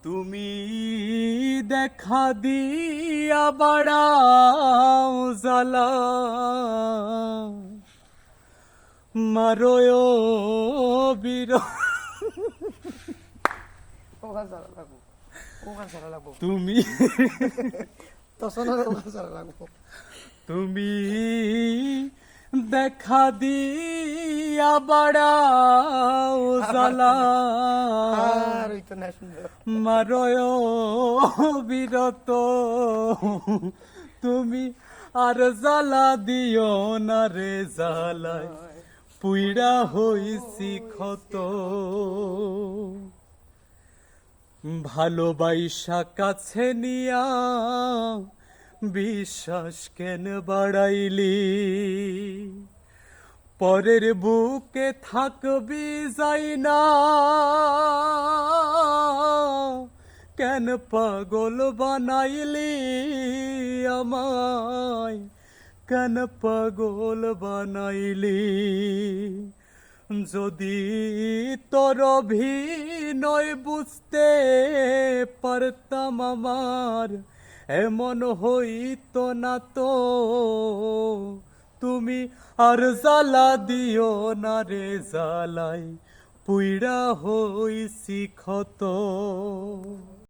তুমি দেখা দিয়া বাড়াও জ্বালা মারয় বীর ওখান সারা লাগবো ওখান সারা লাগবো তুমি তসনের ওখান সারা লাগবো তুমি দেখা দিয়া বাড়াও জ্বালা আর ওই তো না সুন্দর মারয় বিরত তুমি আর জ্বালা দিও না রে জ্বালায় পুইড়া হইছি ক্ষত ভালোবাসা কাছে নিয়া বিশ্বাস কেন বাড়াইলি পরের বুকে থাকবি যাই না কেন পাগল বানাইলি আমায় কেন পাগল বানাইলি যদি তোর অভিনয় বুঝতে পারতাম আমার এমন হইতো না তো তুমি আর জ্বালা দিও না রে জ্বালাই পুইড়া হইছি ক্ষত